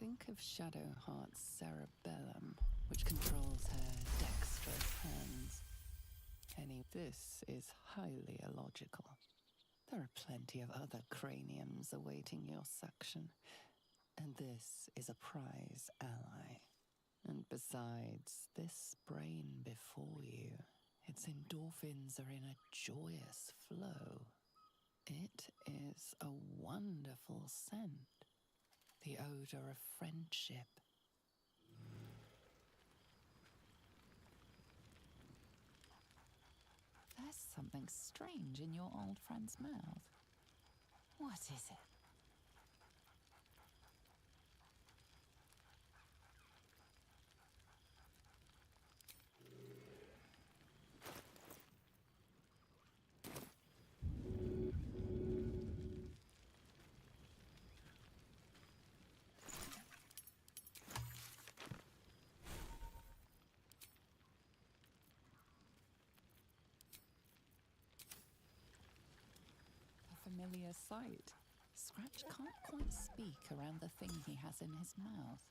Think of Shadowheart's cerebellum, which controls her dexterous hands. This is highly illogical. There are plenty of other craniums awaiting your suction, and this is a prize ally. And besides, this brain before you, its endorphins are in a joyous flow. It is a wonderful scent, the odor of friendship. There's something strange in your old friend's mouth. What is it? Familiar sight. Scratch can't quite speak around the thing he has in his mouth.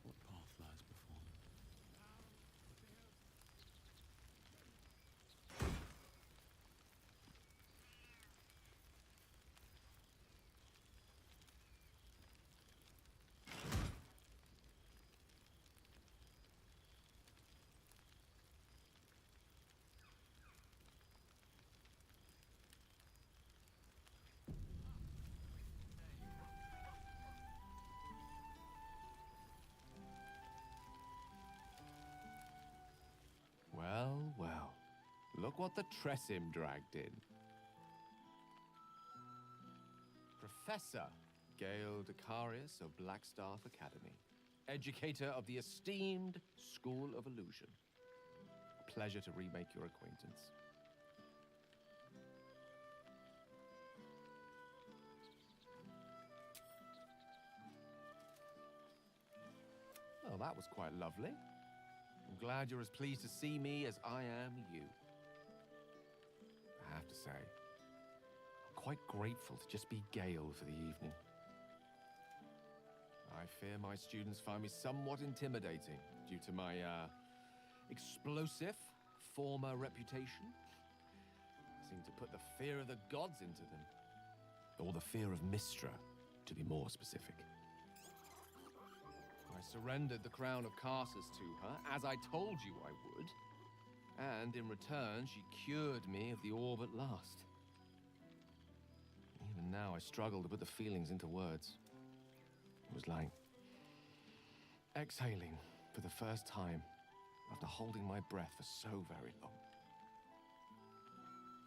What path lies before me? Well, well. Look what the Tressim dragged in. Professor Gale Decarius of Blackstaff Academy. Educator of the esteemed School of Illusion. A pleasure to remake your acquaintance. Well, that was quite lovely. I'm glad you're as pleased to see me as I am you. I have to say, I'm quite grateful to just be Gale for the evening. I fear my students find me somewhat intimidating due to my, explosive former reputation. I seem to put the fear of the gods into them. Or the fear of Mystra, to be more specific. I surrendered the crown of Carsus to her, as I told you I would. And in return, she cured me of the orb at last. Even now, I struggle to put the feelings into words. It was like exhaling for the first time after holding my breath for so very long.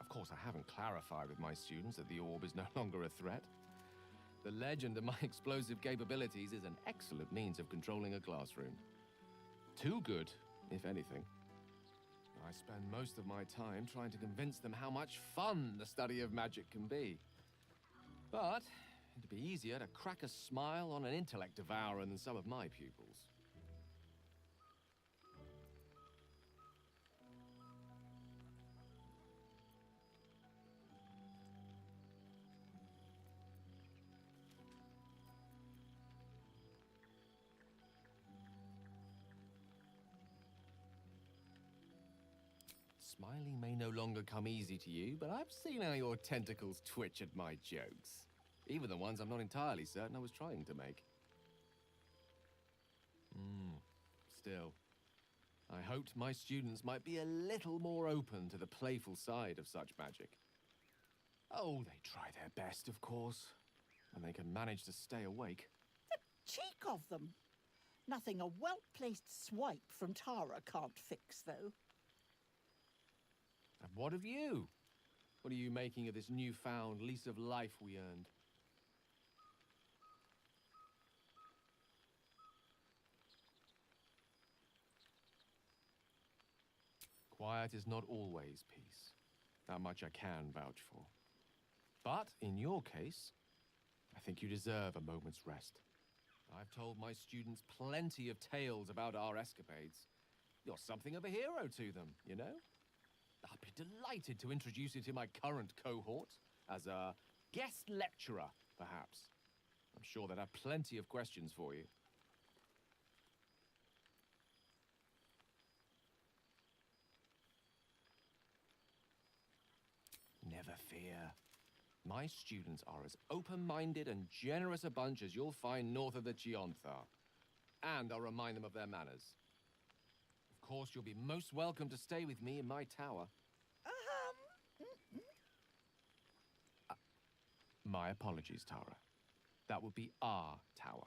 Of course, I haven't clarified with my students that the orb is no longer a threat. The legend of my explosive capabilities is an excellent means of controlling a classroom. Too good, if anything. I spend most of my time trying to convince them how much fun the study of magic can be. But it'd be easier to crack a smile on an intellect devourer than some of my pupils. Smiling may no longer come easy to you, but I've seen how your tentacles twitch at my jokes. Even the ones I'm not entirely certain I was trying to make. Still, I hoped my students might be a little more open to the playful side of such magic. Oh, they try their best, of course, and they can manage to stay awake. The cheek of them! Nothing a well-placed swipe from Tara can't fix, though. And what of you? What are you making of this newfound lease of life we earned? Quiet is not always peace. That much I can vouch for. But in your case, I think you deserve a moment's rest. I've told my students plenty of tales about our escapades. You're something of a hero to them, you know? I'd be delighted to introduce you to my current cohort as a guest lecturer, perhaps. I'm sure they'd have plenty of questions for you. Never fear. My students are as open-minded and generous a bunch as you'll find north of the Chionthar. And I'll remind them of their manners. Of course, you'll be most welcome to stay with me in my tower. My apologies, Tara. That would be our tower.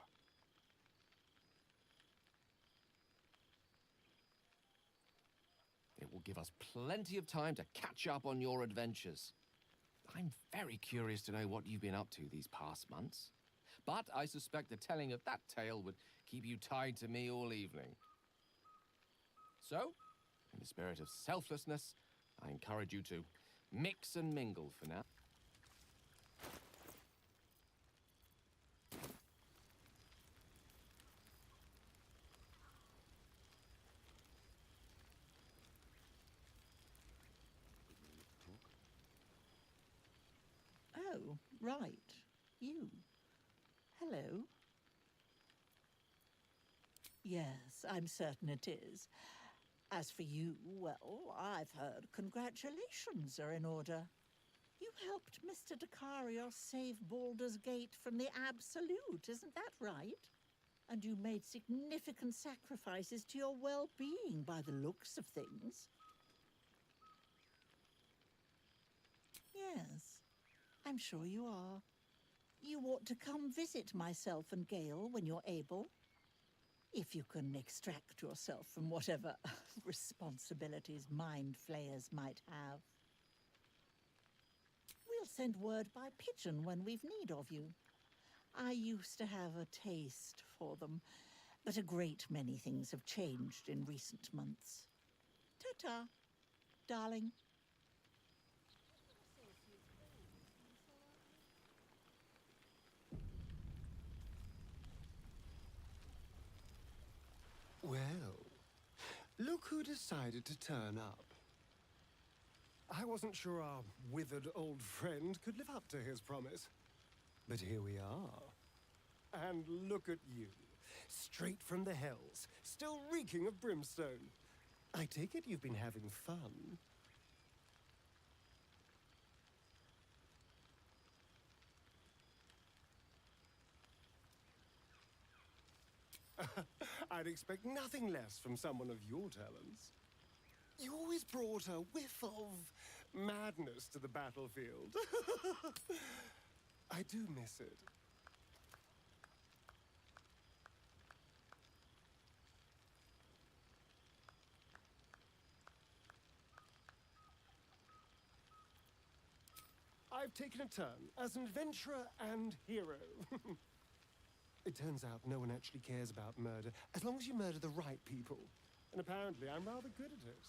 It will give us plenty of time to catch up on your adventures. I'm very curious to know what you've been up to these past months. But I suspect the telling of that tale would keep you tied to me all evening. So, in the spirit of selflessness, I encourage you to mix and mingle for now. Oh, right. You. Hello. Yes, I'm certain it is. As for you, well, I've heard congratulations are in order. You helped Mr. Dacarios save Baldur's Gate from the Absolute, isn't that right? And you made significant sacrifices to your well-being by the looks of things. Yes, I'm sure you are. You ought to come visit myself and Gale when you're able. If you can extract yourself from whatever responsibilities mind flayers might have. We'll send word by pigeon when we've need of you. I used to have a taste for them, but a great many things have changed in recent months. Ta-ta, darling. Well, look who decided to turn up. I wasn't sure our withered old friend could live up to his promise. But here we are. And look at you, straight from the hells, still reeking of brimstone. I take it you've been having fun. I'd expect nothing less from someone of your talents. You always brought a whiff of madness to the battlefield. I do miss it. I've taken a turn as an adventurer and hero. It turns out no one actually cares about murder, as long as you murder the right people. And apparently I'm rather good at it.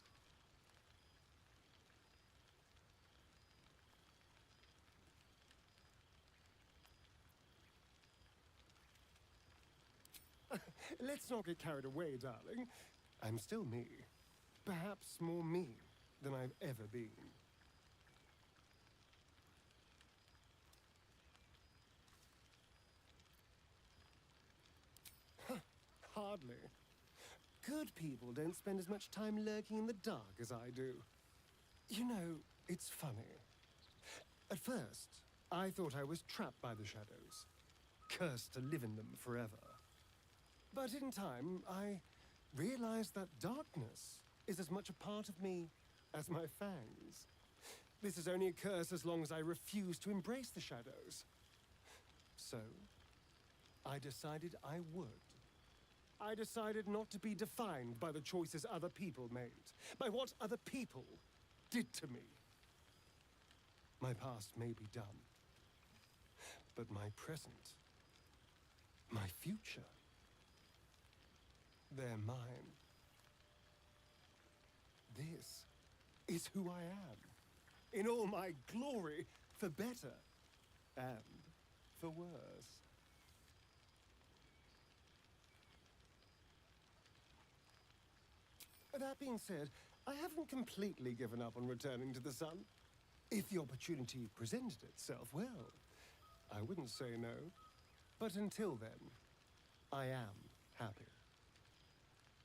Let's not get carried away, darling. I'm still me. Perhaps more me than I've ever been. Hardly. Good people don't spend as much time lurking in the dark as I do. You know, it's funny. At first, I thought I was trapped by the shadows, cursed to live in them forever. But in time, I realized that darkness is as much a part of me as my fangs. This is only a curse as long as I refuse to embrace the shadows. So, I decided I would. I decided not to be defined by the choices other people made, by what other people did to me. My past may be dumb, but my present, my future, they're mine. This is who I am, in all my glory, for better and for worse. That being said, I haven't completely given up on returning to the sun. If the opportunity presented itself, well, I wouldn't say no. But until then, I am happy.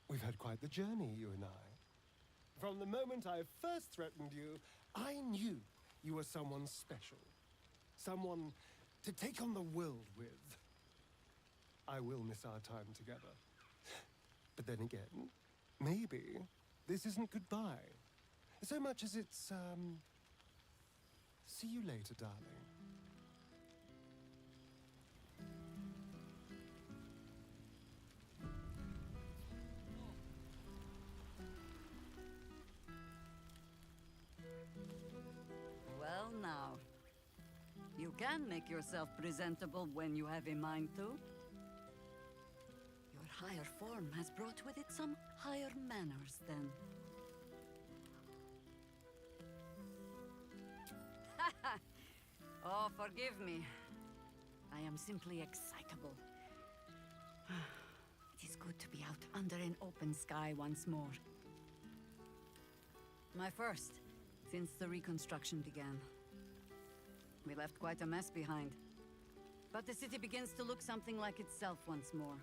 We've had quite the journey, you and I. From the moment I first threatened you, I knew you were someone special. Someone to take on the world with. I will miss our time together. But then again, maybe this isn't goodbye. So much as it's, see you later, darling. Well, now. You can make yourself presentable when you have a mind to. Your higher form has brought with it some higher manners, then. Oh, forgive me. I am simply excitable. It is good to be out under an open sky once more. My first, since the reconstruction began. We left quite a mess behind. But the city begins to look something like itself once more.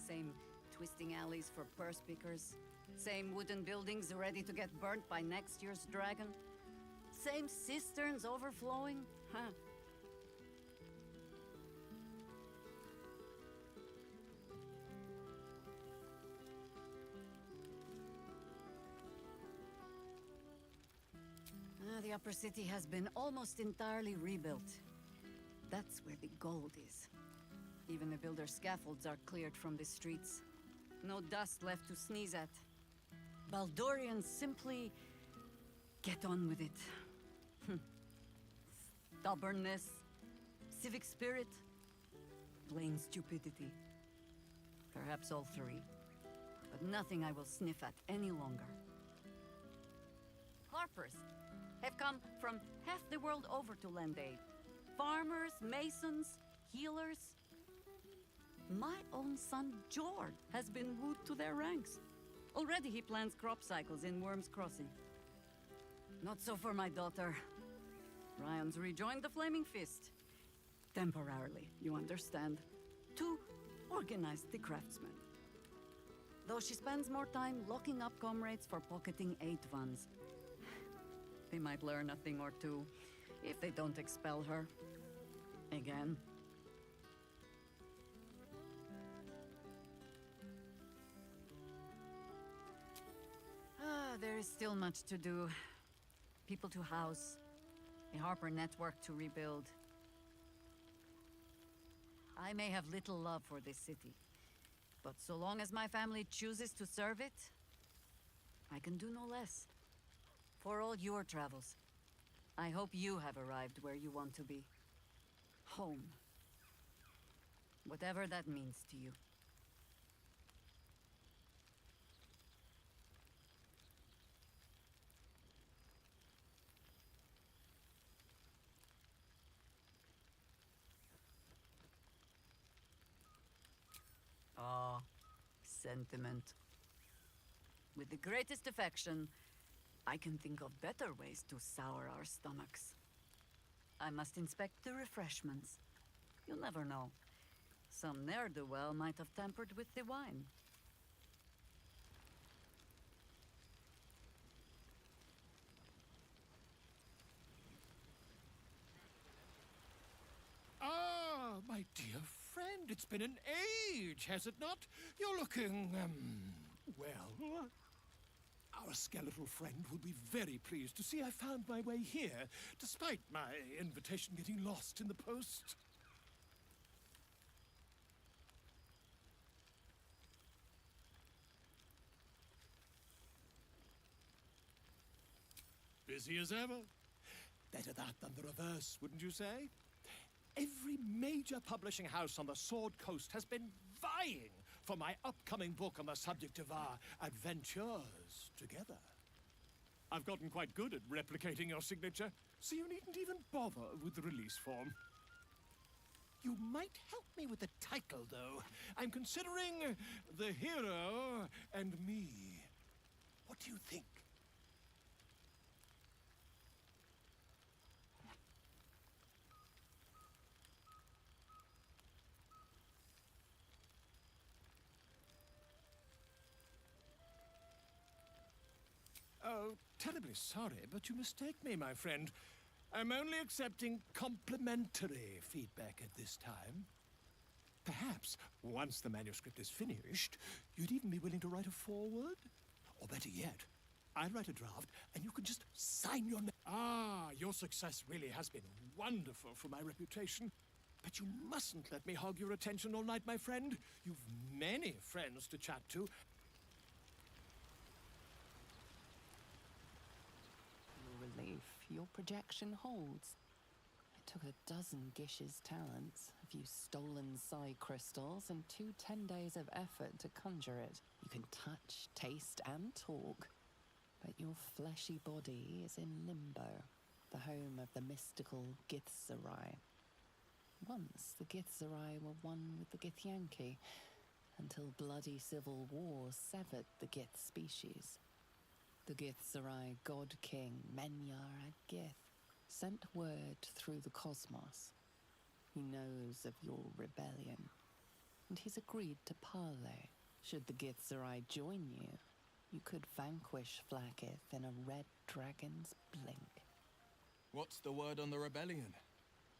Same twisting alleys for purse pickers. Same wooden buildings ready to get burnt by next year's dragon. Same cisterns overflowing. Huh. The upper city has been almost entirely rebuilt. That's where the gold is. Even the builder's scaffolds are cleared from the streets. No dust left to sneeze at. Baldurians simply get on with it. Stubbornness, civic spirit, plain stupidity. Perhaps all three. But nothing I will sniff at any longer. Harpers have come from half the world over to lend aid. Farmers, masons, healers. My own son, Jord, has been wooed to their ranks. Already he plans crop cycles in Worm's Crossing. Not so for my daughter. Ryan's rejoined the Flaming Fist. Temporarily, you understand. To organize the craftsmen. Though she spends more time locking up comrades for pocketing aid funds. They might learn a thing or two, if they don't expel her. Again. There is still much to do. People to house, a Harper network to rebuild. I may have little love for this city, but so long as my family chooses to serve it, I can do no less. For all your travels, I hope you have arrived where you want to be. Home. Whatever that means to you. Ah, sentiment. With the greatest affection, I can think of better ways to sour our stomachs. I must inspect the refreshments. You'll never know. Some ne'er-do-well might have tampered with the wine. Ah, my dear friend, it's been an age, has it not? You're looking, well. Our skeletal friend will be very pleased to see I found my way here, despite my invitation getting lost in the post. Busy as ever. Better that than the reverse, wouldn't you say? Every major publishing house on the Sword Coast has been vying for my upcoming book on the subject of our adventures together. I've gotten quite good at replicating your signature, so you needn't even bother with the release form. You might help me with the title, though. I'm considering The Hero and Me. What do you think? Oh, terribly sorry, but you mistake me, my friend. I'm only accepting complimentary feedback at this time. Perhaps, once the manuscript is finished, you'd even be willing to write a foreword? Or better yet, I'll write a draft and you can just sign your name. Ah, your success really has been wonderful for my reputation. But you mustn't let me hog your attention all night, my friend. You've many friends to chat to. Relief, your projection holds. It took a dozen Gish's talents, a few stolen psi crystals, and 2 10 days of effort to conjure it. You can touch, taste, and talk, but your fleshy body is in limbo, the home of the mystical Githzerai. Once the Githzerai were one with the Githyanki, until bloody civil war severed the Gith species. The Githzerai god king Menyar Gith sent word through the cosmos. He knows of your rebellion, and he's agreed to parley. Should the Githzerai join you, you could vanquish Flakith in a red dragon's blink. What's the word on the rebellion?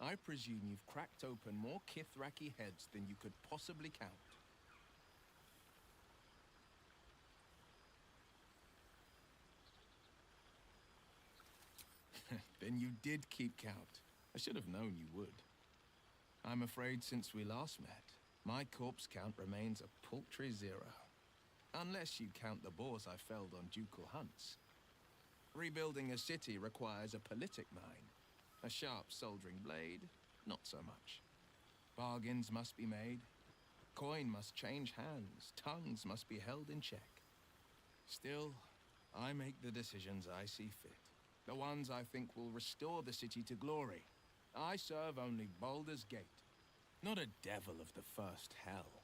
I presume you've cracked open more Kithraki heads than you could possibly count. Then you did keep count. I should have known you would. I'm afraid since we last met, my corpse count remains a paltry 0. Unless you count the boars I felled on ducal hunts. Rebuilding a city requires a politic mind. A sharp soldering blade, not so much. Bargains must be made. Coin must change hands. Tongues must be held in check. Still, I make the decisions I see fit. The ones I think will restore the city to glory. I serve only Baldur's Gate, not a devil of the first hell.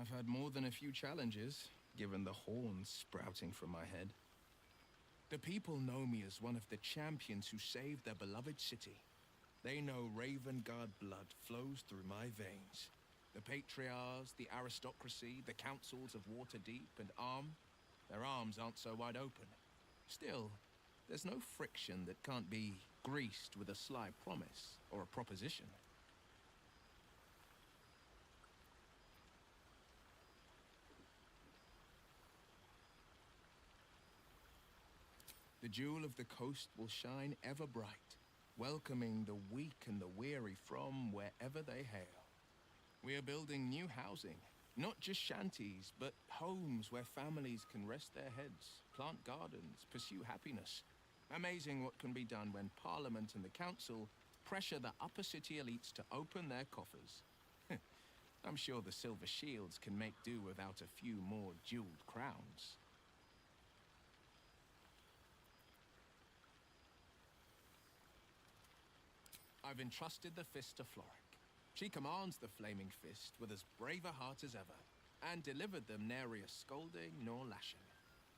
I've had more than a few challenges, given the horns sprouting from my head. The people know me as one of the champions who saved their beloved city. They know Ravengard blood flows through my veins. The patriarchs, the aristocracy, the councils of Waterdeep and their arms aren't so wide open. Still, there's no friction that can't be greased with a sly promise or a proposition. The jewel of the coast will shine ever bright, welcoming the weak and the weary from wherever they hail. We are building new housing, not just shanties, but homes where families can rest their heads, plant gardens, pursue happiness. Amazing what can be done when Parliament and the Council pressure the upper city elites to open their coffers. I'm sure the Silver Shields can make do without a few more jeweled crowns. I've entrusted the fist to Floric. She commands the Flaming Fist with as brave a heart as ever, and delivered them nary a scolding nor lashing.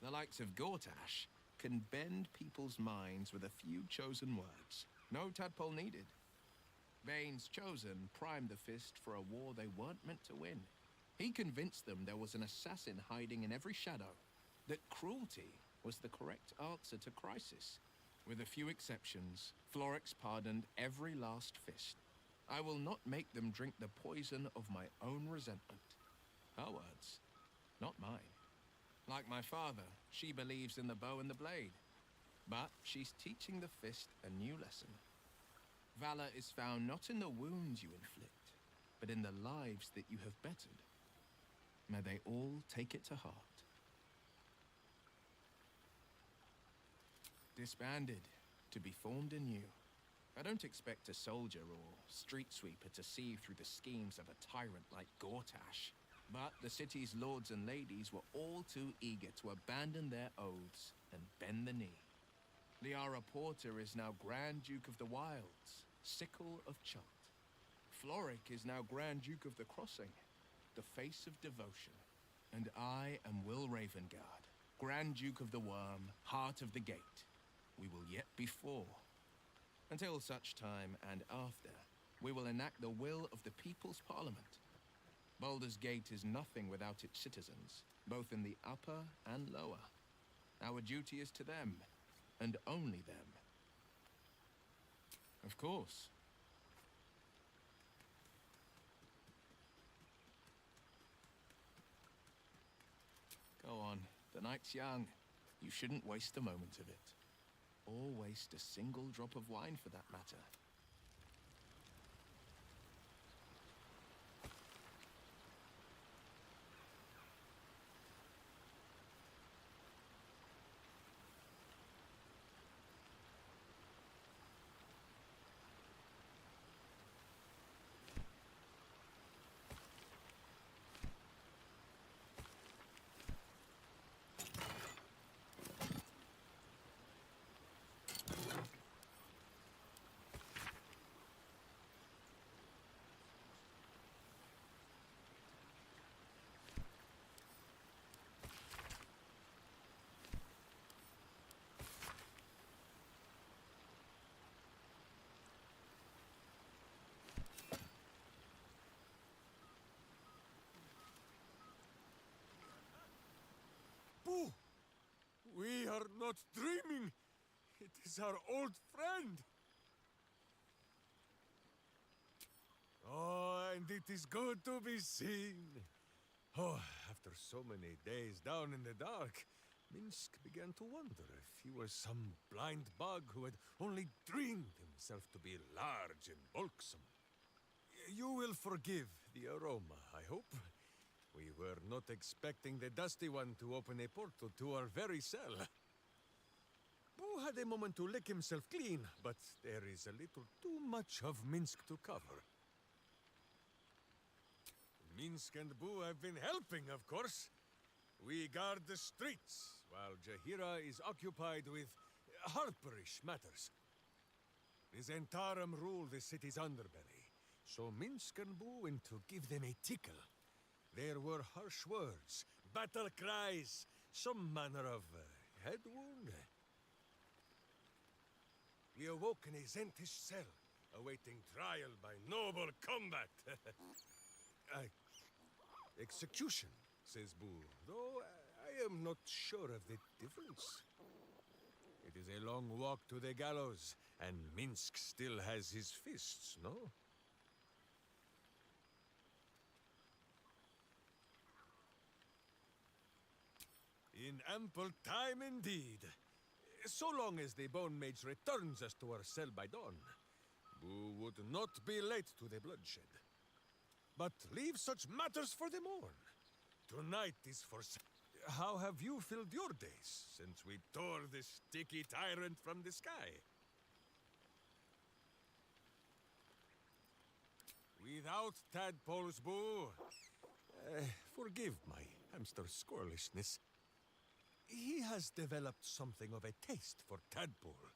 The likes of Gortash can bend people's minds with a few chosen words. No tadpole needed. Bane's Chosen primed the Fist for a war they weren't meant to win. He convinced them there was an assassin hiding in every shadow, that cruelty was the correct answer to crisis. With a few exceptions, Florix pardoned every last fist. I will not make them drink the poison of my own resentment. Her words, not mine. Like my father, she believes in the bow and the blade. But she's teaching the fist a new lesson. Valor is found not in the wounds you inflict, but in the lives that you have bettered. May they all take it to heart. Disbanded, to be formed anew. I don't expect a soldier or street sweeper to see through the schemes of a tyrant like Gortash. But the city's lords and ladies were all too eager to abandon their oaths and bend the knee. Liara Porter is now Grand Duke of the Wilds, Sickle of Chult. Floric is now Grand Duke of the Crossing, the face of devotion. And I am Will Ravengard, Grand Duke of the Worm, Heart of the Gate. We will yet be four. Until such time and after, we will enact the will of the People's Parliament. Baldur's Gate is nothing without its citizens, both in the upper and lower. Our duty is to them, and only them. Of course. Go on, the night's young. You shouldn't waste a moment of it. Or waste a single drop of wine for that matter. Boo! We are not dreaming. It is our old friend. Oh, and it is good to be seen. Oh, after so many days down in the dark, Minsk began to wonder if he was some blind bug who had only dreamed himself to be large and bulksome. You will forgive the aroma, I hope. We were not expecting the Dusty One to open a portal to our very cell. Boo had a moment to lick himself clean, but there is a little too much of Minsk to cover. Minsk and Boo have been helping, of course. We guard the streets, while Jahira is occupied with harperish matters. The Zentarum rule the city's underbelly, so Minsk and Boo went to give them a tickle. There were harsh words, battle cries, some manner of head wound. We awoke in a Zentish cell, awaiting trial by noble combat. Execution, says Boo, though I am not sure of the difference. It is a long walk to the gallows, and Minsk still has his fists, no? In ample time indeed. So long as the Bone Mage returns us to our cell by dawn, Boo would not be late to the bloodshed. But leave such matters for the morn. Tonight is for... How have you filled your days since we tore the sticky tyrant from the sky? Without tadpoles, Boo. Forgive my hamster squirrelishness. He has developed something of a taste for tadpole,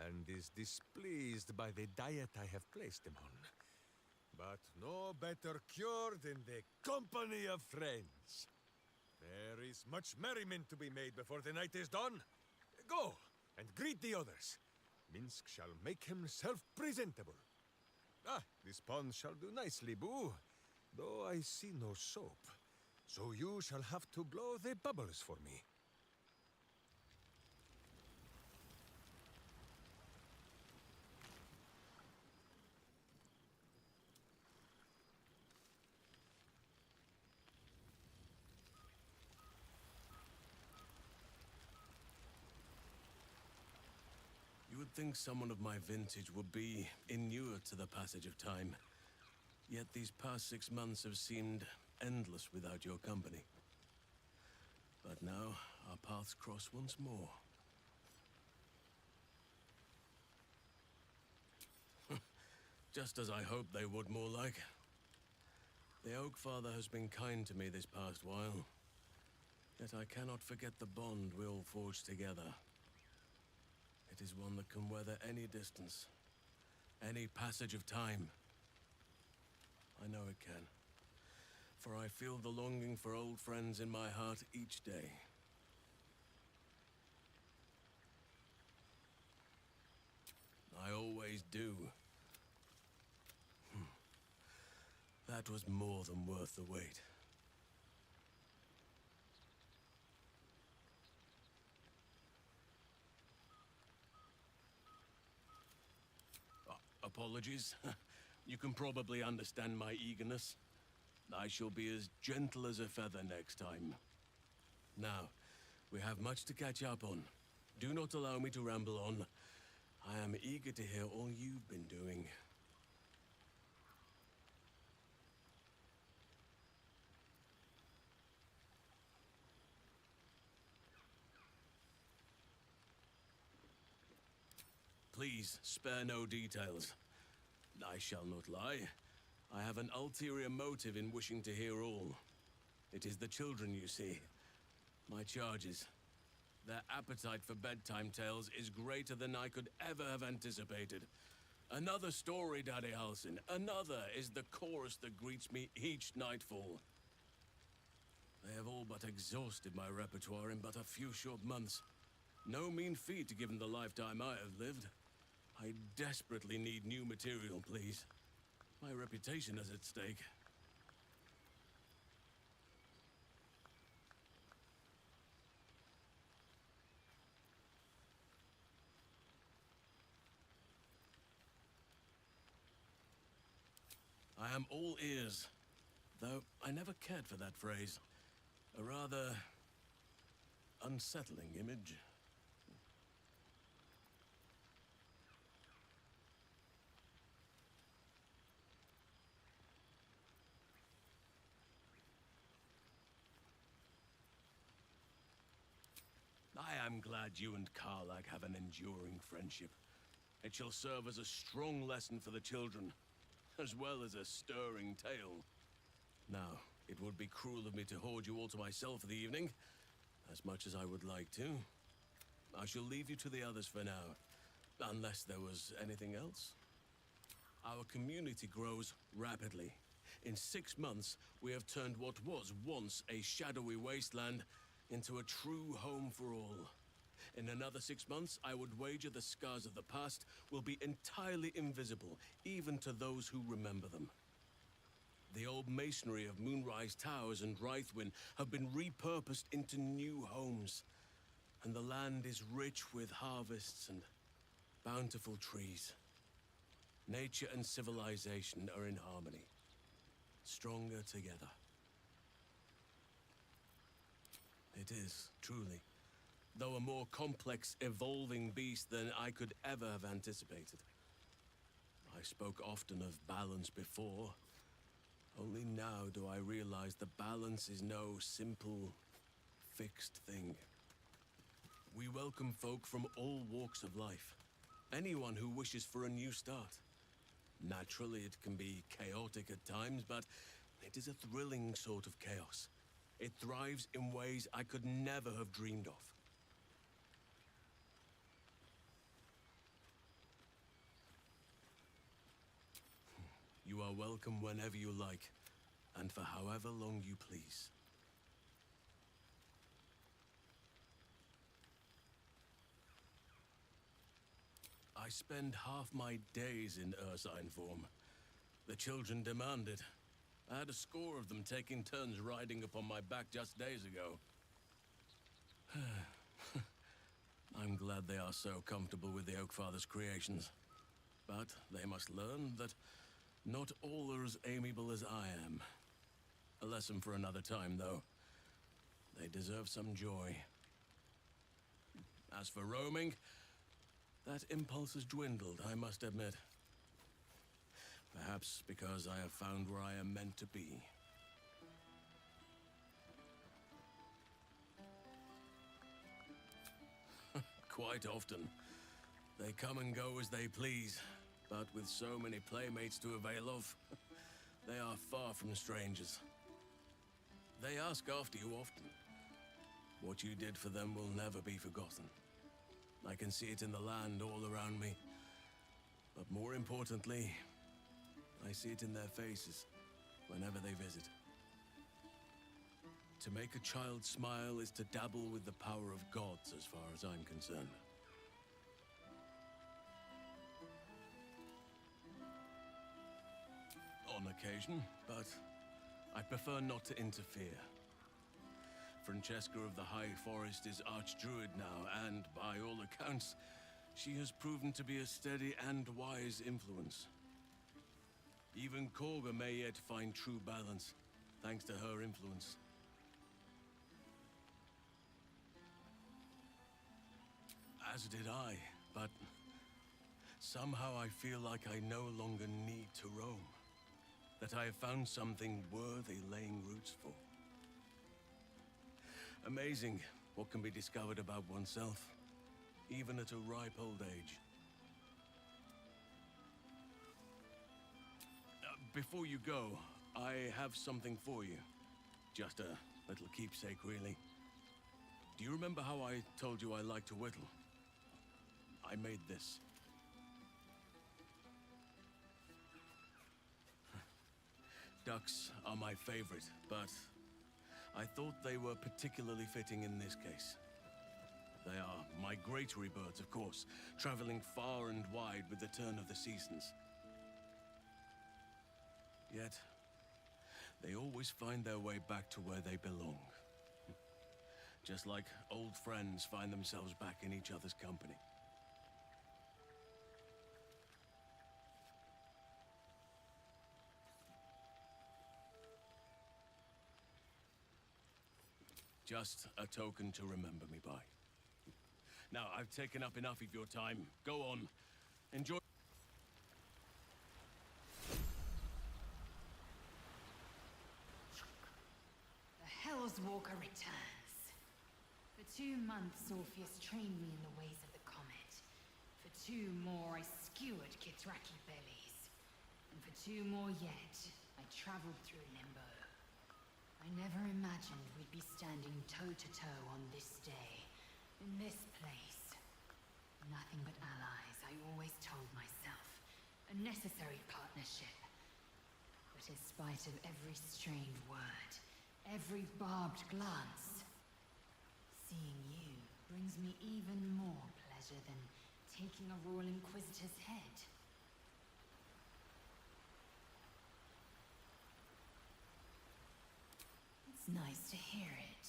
and is displeased by the diet I have placed him on. But no better cure than the company of friends. There is much merriment to be made before the night is done. Go, and greet the others. Minsk shall make himself presentable. Ah, this pond shall do nicely, Boo, though I see no soap. So you shall have to blow the bubbles for me. You would think someone of my vintage would be inured to the passage of time. Yet these past 6 months have seemed endless without your company. But now, our paths cross once more. Just as I hoped they would, more like. The Oak Father has been kind to me this past while. Yet I cannot forget the bond we all forged together. It is one that can weather any distance, any passage of time. I know it can, for I feel the longing for old friends in my heart each day. I always do. That was more than worth the wait. Apologies. You can probably understand my eagerness. I shall be as gentle as a feather next time. Now, we have much to catch up on. Do not allow me to ramble on. I am eager to hear all you've been doing. Please, spare no details. I shall not lie. I have an ulterior motive in wishing to hear all. It is the children, you see. My charges. Their appetite for bedtime tales is greater than I could ever have anticipated. Another story, Daddy Halsin. Another is the chorus that greets me each nightfall. They have all but exhausted my repertoire in but a few short months. No mean feat given the lifetime I have lived. I desperately need new material, please. My reputation is at stake. I am all ears, though I never cared for that phrase. A rather unsettling image. I am glad you and Karlak have an enduring friendship. It shall serve as a strong lesson for the children, as well as a stirring tale. Now, it would be cruel of me to hoard you all to myself for the evening, as much as I would like to. I shall leave you to the others for now, unless there was anything else. Our community grows rapidly. In 6 months, we have turned what was once a shadowy wasteland into a true home for all. In another 6 months, I would wager the scars of the past will be entirely invisible, even to those who remember them. The old masonry of Moonrise Towers and Rythwin have been repurposed into new homes, and the land is rich with harvests and bountiful trees. Nature and civilization are in harmony, stronger together. It is, truly, though a more complex, evolving beast than I could ever have anticipated. I spoke often of balance before. Only now do I realize the balance is no simple, fixed thing. We welcome folk from all walks of life. Anyone who wishes for a new start. Naturally, it can be chaotic at times, but it is a thrilling sort of chaos. It thrives in ways I could never have dreamed of. You are welcome whenever you like, and for however long you please. I spend half my days in ursine form. The children demand it. I had a score of them taking turns riding upon my back just days ago. I'm glad they are so comfortable with the Oakfather's creations. But they must learn that not all are as amiable as I am. A lesson for another time, though. They deserve some joy. As for roaming, that impulse has dwindled, I must admit. Perhaps because I have found where I am meant to be. Quite often. They come and go as they please, but with so many playmates to avail of, They are far from strangers. They ask after you often. What you did for them will never be forgotten. I can see it in the land all around me. But more importantly, I see it in their faces whenever they visit. To make a child smile is to dabble with the power of gods as far as I'm concerned. On occasion, but I prefer not to interfere. Francesca of the High Forest is Archdruid now, and by all accounts, she has proven to be a steady and wise influence. Even Korga may yet find true balance, thanks to her influence. As did I, but somehow I feel like I no longer need to roam. That I have found something worthy laying roots for. Amazing what can be discovered about oneself, even at a ripe old age. Before you go, I have something for you. Just a little keepsake, really. Do you remember how I told you I like to whittle? I made this. Ducks are my favorite, but I thought they were particularly fitting in this case. They are migratory birds, of course, traveling far and wide with the turn of the seasons. Yet, they always find their way back to where they belong. Just like old friends find themselves back in each other's company. Just a token to remember me by. Now, I've taken up enough of your time. Go on. Enjoy. The Hell's Walker returns. For 2 months, Orpheus trained me in the ways of the comet. For 2 more, I skewered Kithraki bellies. And for 2 more yet, I traveled through Limbo. I never imagined we'd be standing toe-to-toe on this day, in this place. Nothing but allies, I always told myself. A necessary partnership. But in spite of every strange word, every barbed glance, seeing you brings me even more pleasure than taking a Royal Inquisitor's head. It's nice to hear it.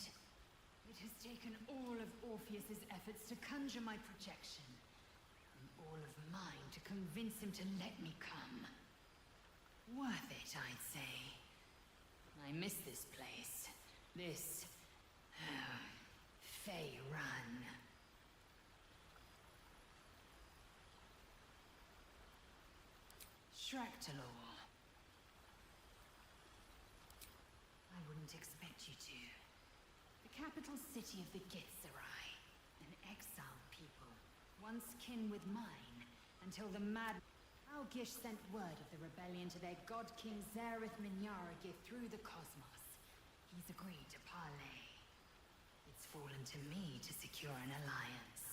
It has taken all of Orpheus's efforts to conjure my projection, and all of mine to convince him to let me come. Worth it, I'd say. I miss this place. This... Fey Run. Shractalor. I wouldn't expect you to. The capital city of the Githzerai, an exiled people, once kin with mine, until the mad Algish sent word of the rebellion to their god king Zareth Minyaragith through the cosmos. He's agreed to parley. It's fallen to me to secure an alliance.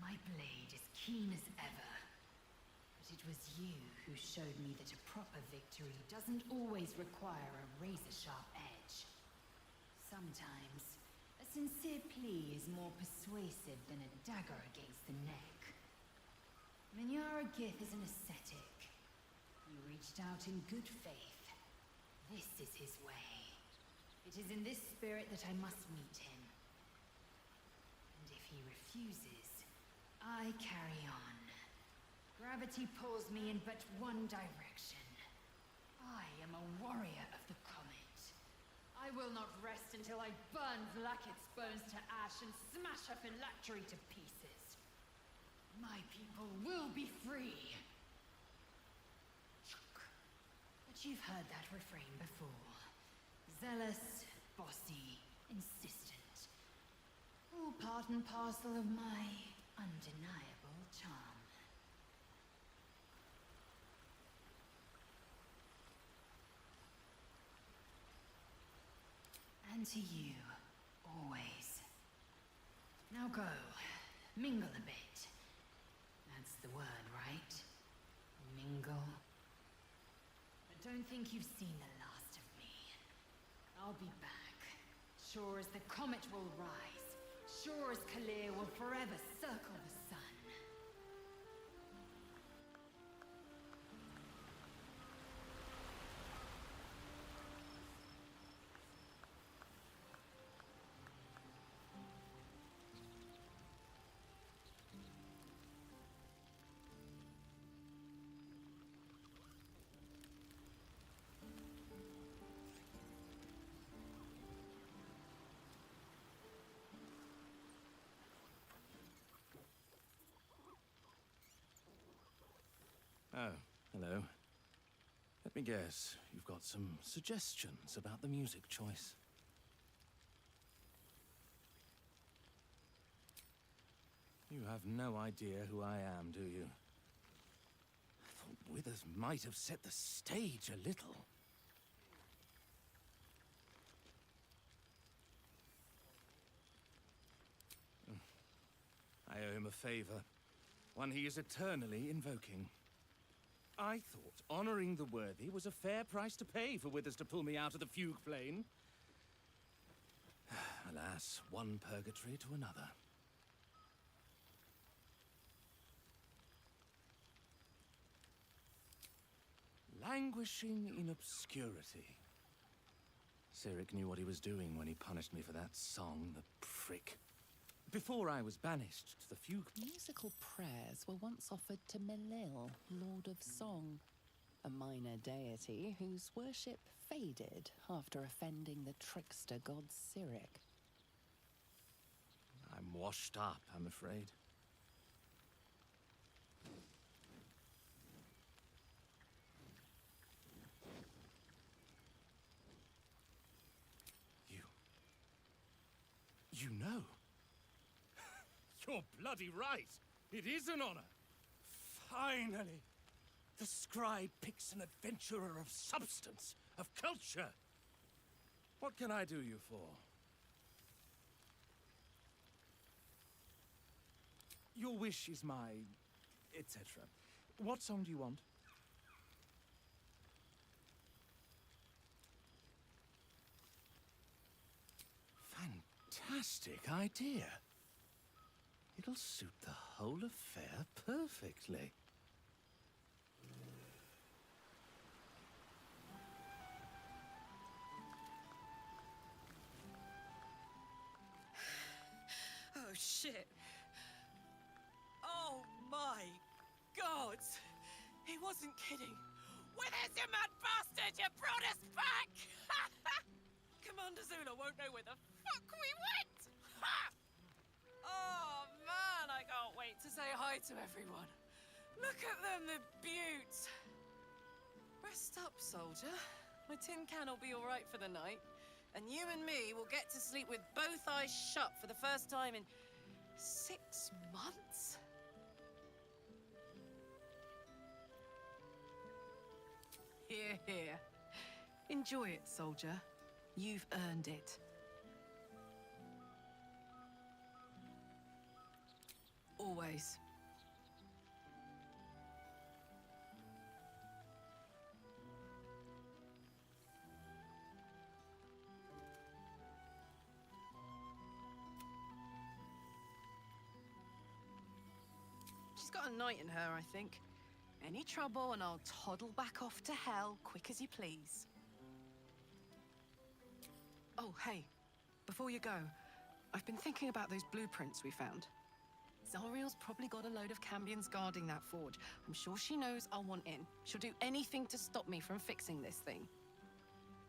My blade is keen as ever, but it was you who showed me that a proper victory doesn't always require a razor-sharp edge. Sometimes, a sincere plea is more persuasive than a dagger against the neck. Minyaragith is an ascetic. He reached out in good faith. This is his way. It is in this spirit that I must meet him. And if he refuses, I carry on. Gravity pulls me in but one direction. I am a warrior of the comet. I will not rest until I burn Vlaakith's bones to ash and smash her phylactery to pieces. My people will be free. But you've heard that refrain before. Zealous, bossy, insistent. All part and parcel of my undeniable charm. And to you, always. Now go, mingle a bit. That's the word, right? Mingle. But don't think you've seen the last of me. I'll be back. Sure as the comet will rise. Sure as Kalir will forever circle the sun. Oh, hello. Let me guess, you've got some suggestions about the music choice. You have no idea who I am, do you? I thought Withers might have set the stage a little. I owe him a favor, one he is eternally invoking. I thought honoring the worthy was a fair price to pay for Withers to pull me out of the fugue plane. Alas, one purgatory to another. Languishing in obscurity. Cyric knew what he was doing when he punished me for that song, the prick. Before I was banished to the fugue... Musical prayers were once offered to Melil, Lord of Song, a minor deity whose worship faded after offending the trickster god Cyric. I'm washed up, I'm afraid. You know? You're bloody right. It is an honor. Finally! The scribe picks an adventurer of substance, of culture. What can I do you for? Your wish is my... etc. What song do you want? Fantastic idea. It'll suit the whole affair perfectly. Oh, shit. Oh, my God. He wasn't kidding. Withers, you mad bastard! You brought us back! Commander Zula won't know where the fuck we went! Ha! Oh, man, I can't wait to say hi to everyone. Look at them, the beauts. Rest up, soldier. My tin can will be all right for the night. And you and me will get to sleep with both eyes shut for the first time in 6 months? Here, here. Enjoy it, soldier. You've earned it. Always. She's got a knight in her, I think. Any trouble and I'll toddle back off to hell quick as you please. Oh, hey. Before you go, I've been thinking about those blueprints we found. Zariel's probably got a load of Cambions guarding that forge. I'm sure she knows I'll want in. She'll do anything to stop me from fixing this thing.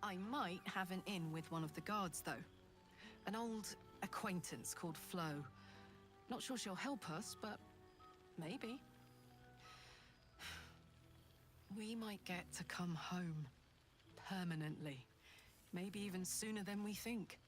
I might have an in with one of the guards, though. An old acquaintance called Flo. Not sure she'll help us, but maybe. We might get to come home. Permanently. Maybe even sooner than we think.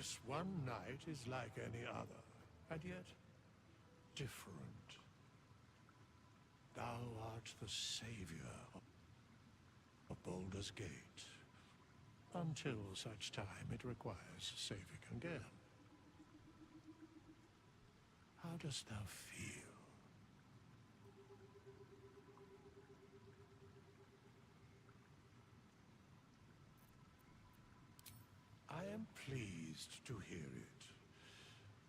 This one night is like any other, and yet different. Thou art the savior of Baldur's Gate, until such time it requires saving again. How dost thou feel? I am pleased to hear it.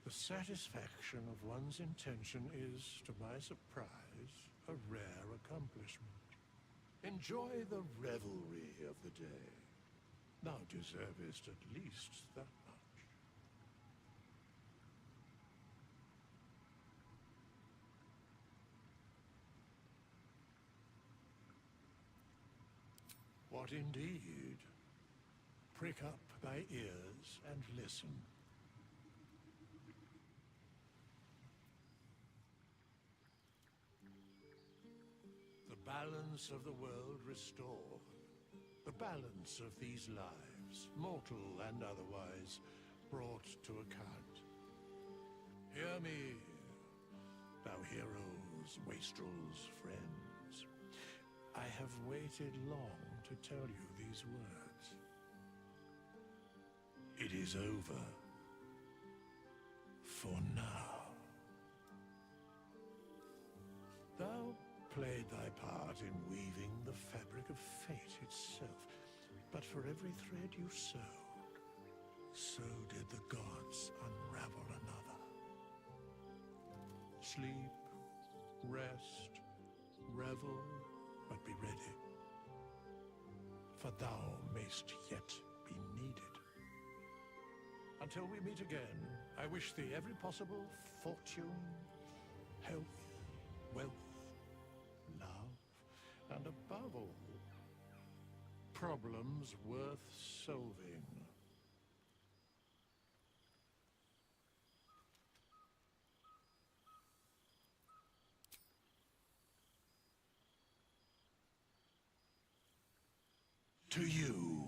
The satisfaction of one's intention is, to my surprise, a rare accomplishment. Enjoy the revelry of the day. Thou deservest at least that much. What indeed? Prick up thy ears and listen. The balance of the world restored. The balance of these lives, mortal and otherwise, brought to account. Hear me, thou heroes, wastrels, friends. I have waited long to tell you these words. It is over. For now. Thou played thy part in weaving the fabric of fate itself, but for every thread you sewed, so did the gods unravel another. Sleep, rest, revel, but be ready, for thou mayst yet be needed. Until we meet again, I wish thee every possible fortune, health, wealth, love, and above all, problems worth solving. To you.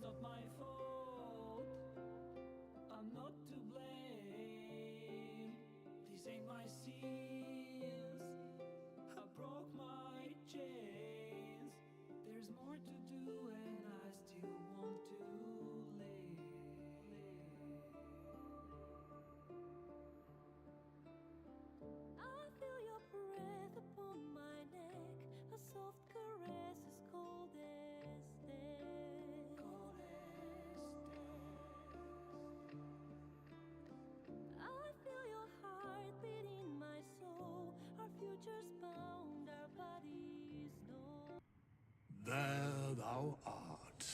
not my fault. I'm not to blame. These ain't my seals. I broke my chains. There's more to do, and I still want to live. I feel your breath upon my neck, a soft caress as cold as death. Cold as I feel your heart beat in my soul, our futures bound, our bodies know. There thou art,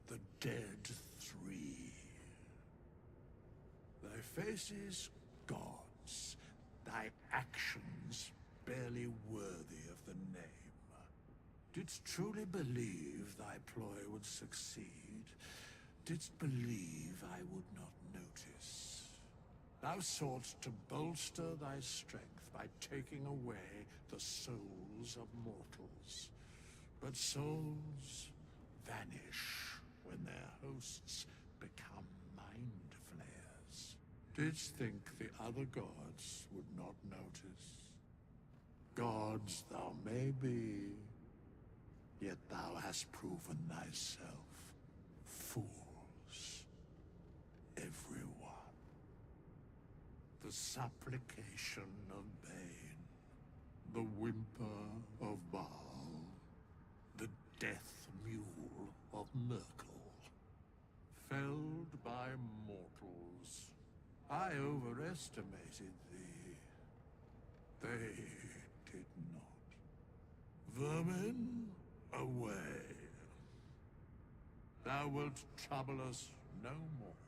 the dead three. Thy faces gods, thy actions barely worthy of the name. Didst truly believe thy ploy would succeed? Didst believe I would not notice? Thou soughtst to bolster thy strength by taking away the souls of mortals. But souls vanish when their hosts become mind flayers. Didst think the other gods would not notice? Gods thou may be, yet thou hast proven thyself fools, everyone. The supplication of Bane, the whimper of Baal, the death mule of Merkel. Felled by mortals, I overestimated thee. They did not. Vermin, away. Thou wilt trouble us no more.